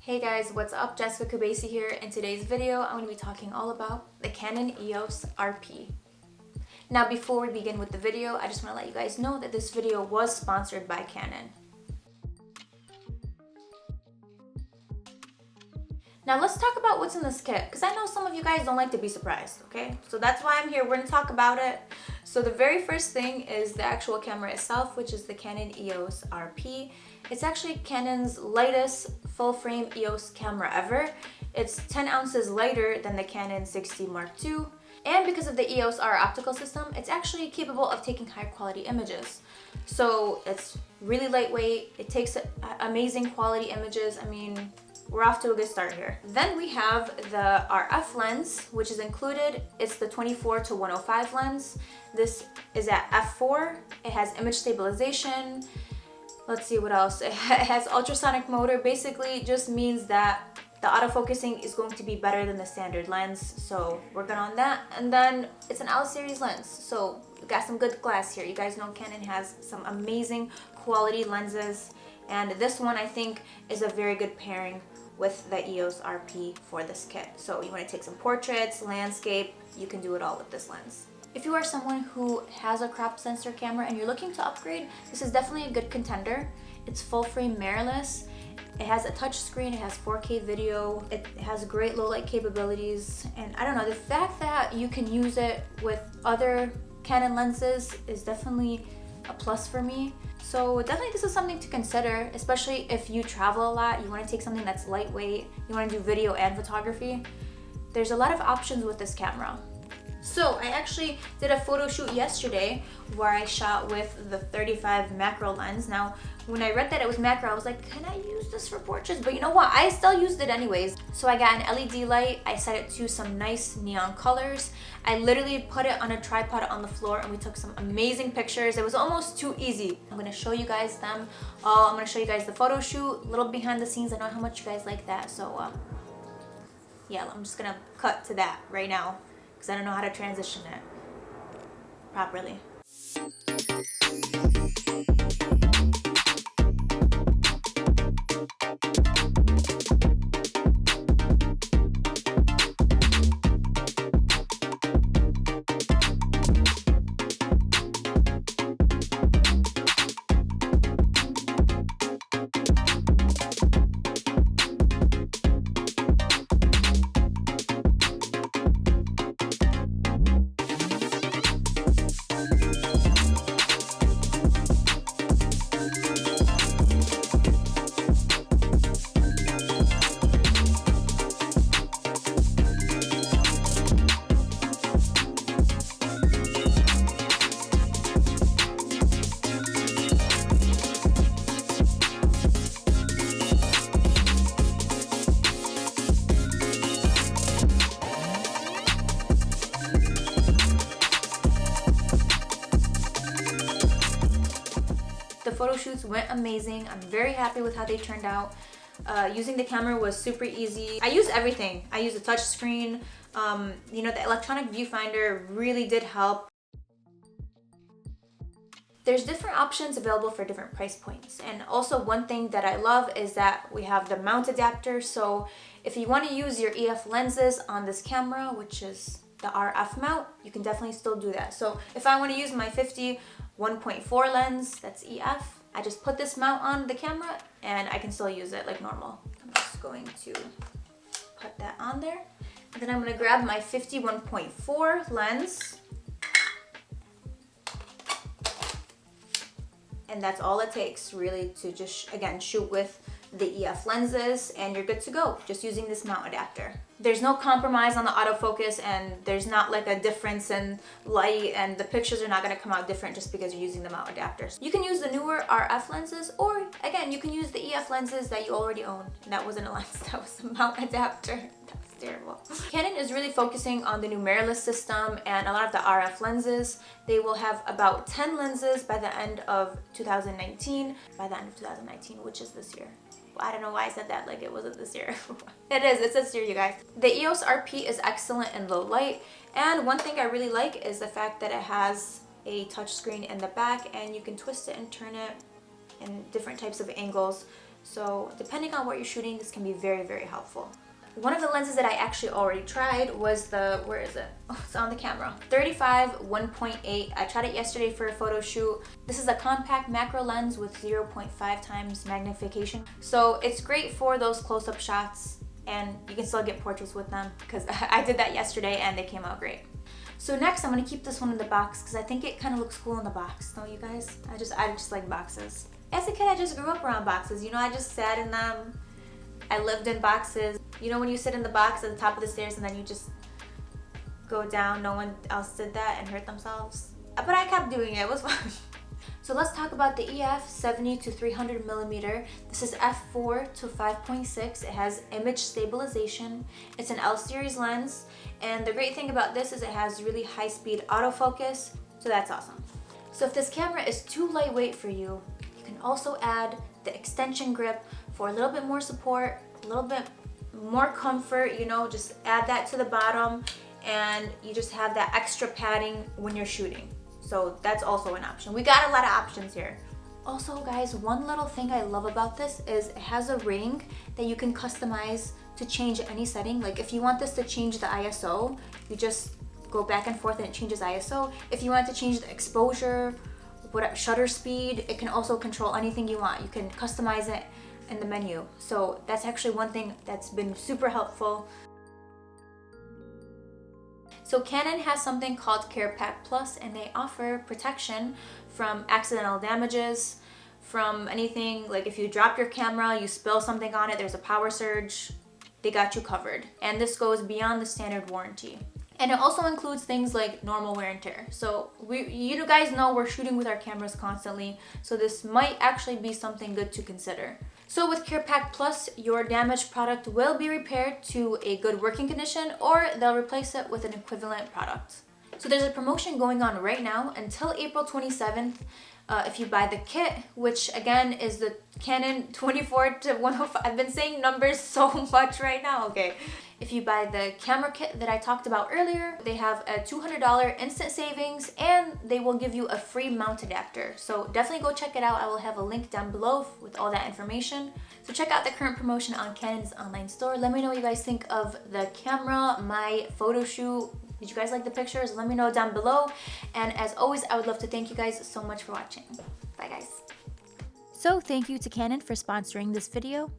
Hey guys, what's up? Jessica Kubasi here. In today's video, I'm going to be talking all about the Canon EOS RP. Now before we begin with the video, I just want to let you guys know that this video was sponsored by Canon. Now let's talk about what's in this kit, because I know some of you guys don't like to be surprised, okay? So that's why I'm here. We're going to talk about it. So the very first thing is the actual camera itself, which is the Canon EOS RP. It's actually Canon's lightest full-frame EOS camera ever. It's 10 ounces lighter than the Canon 6D Mark II. And because of the EOS R optical system, it's actually capable of taking high-quality images. So it's really lightweight. It takes amazing quality images. I mean, we're off to a good start here. Then we have the RF lens, which is included. It's the 24-105 lens. This is at f4. It has image stabilization. Let's see what else. It has ultrasonic motor. Basically just means that the autofocusing is going to be better than the standard lens. So we're good on that. And then it's an L series lens. So we got some good glass here. You guys know Canon has some amazing quality lenses. And this one I think is a very good pairing with the EOS RP for this kit. So you want to take some portraits, landscape, you can do it all with this lens. If you are someone who has a crop sensor camera and you're looking to upgrade, this is definitely a good contender. It's full frame mirrorless. It has a touch screen, it has 4K video, it has great low light capabilities, and I don't know, the fact that you can use it with other Canon lenses is definitely a plus for me. So definitely this is something to consider, especially if you travel a lot, you want to take something that's lightweight, you want to do video and photography. There's a lot of options with this camera. So I actually did a photo shoot yesterday where I shot with the 35 macro lens. Now, when I read that it was macro, I was like, can I use this for portraits? But you know what? I still used it anyways. So I got an LED light. I set it to some nice neon colors. I literally put it on a tripod on the floor and we took some amazing pictures. It was almost too easy. I'm gonna show you guys them all. I'm gonna show you guys the photo shoot, a little behind the scenes. I know how much you guys like that. So yeah, I'm just gonna cut to that right now, because I don't know how to transition it properly. The photo shoots went amazing. I'm very happy with how they turned out. Using the camera was super easy. I used everything. I used a touch screen. You know, the electronic viewfinder really did help. There's different options available for different price points. And also one thing that I love is that we have the mount adapter. So if you want to use your EF lenses on this camera, which is the RF mount, you can definitely still do that. So if I want to use my 50 1.4 lens, that's EF, I just put this mount on the camera and I can still use it like normal. I'm just going to put that on there. And then I'm going to grab my 50 1.4 lens. And that's all it takes really to just, again, shoot with the EF lenses and you're good to go, just using this mount adapter. There's no compromise on the autofocus and there's not like a difference in light and the pictures are not gonna come out different just because you're using the mount adapters. You can use the newer RF lenses or again, you can use the EF lenses that you already own. And that wasn't a lens, that was a mount adapter. That's terrible. Canon is really focusing on the new mirrorless system and a lot of the RF lenses. They will have about 10 lenses by the end of 2019, which is this year. I don't know why I said that like it wasn't this year. It's this year, you guys. The EOS RP is excellent in low light, and one thing I really like is the fact that it has a touch screen in the back and you can twist it and turn it in different types of angles So depending on what you're shooting, this can be very, very helpful. One of the lenses that I actually already tried was the, where is it? Oh, it's on the camera. 35 1.8. I tried it yesterday for a photo shoot. This is a compact macro lens with 0.5 times magnification. So it's great for those close-up shots, and you can still get portraits with them because I did that yesterday and they came out great. So next I'm gonna keep this one in the box because I think it kind of looks cool in the box. Don't you guys? I just like boxes. As a kid, I just grew up around boxes. You know, I just sat in them. I lived in boxes. You know when you sit in the box at the top of the stairs and then you just go down, no one else did that and hurt themselves? But I kept doing it, it was fun. So let's talk about the EF 70 to 300 millimeter. This is f4 to 5.6. It has image stabilization. It's an L series lens. And the great thing about this is it has really high speed autofocus. So that's awesome. So if this camera is too lightweight for you, you can also add the extension grip for a little bit more support, a little bit more comfort, you know, just add that to the bottom and you just have that extra padding when you're shooting. So that's also an option. We got a lot of options here. Also guys, one little thing I love about this is it has a ring that you can customize to change any setting. Like if you want this to change the ISO, you just go back and forth and it changes ISO. If you want to change the exposure, shutter speed, it can also control anything you want. You can customize it in the menu. So that's actually one thing that's been super helpful. So Canon has something called Care Pack Plus, and they offer protection from accidental damages, from anything like if you drop your camera, you spill something on it, there's a power surge, they got you covered. And this goes beyond the standard warranty. And it also includes things like normal wear and tear. So you guys know we're shooting with our cameras constantly, so this might actually be something good to consider. So with Care Pack Plus, your damaged product will be repaired to a good working condition, or they'll replace it with an equivalent product. So there's a promotion going on right now until April 27th. If you buy the kit, which again is the Canon 24 to 105. I've been saying numbers so much right now, okay. If you buy the camera kit that I talked about earlier, they have a $200 instant savings and they will give you a free mount adapter. So definitely go check it out. I will have a link down below with all that information. So check out the current promotion on Canon's online store. Let me know what you guys think of the camera, my photo shoot. Did you guys like the pictures? Let me know down below. And as always, I would love to thank you guys so much for watching. Bye guys. So thank you to Canon for sponsoring this video.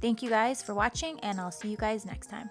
Thank you guys for watching and I'll see you guys next time.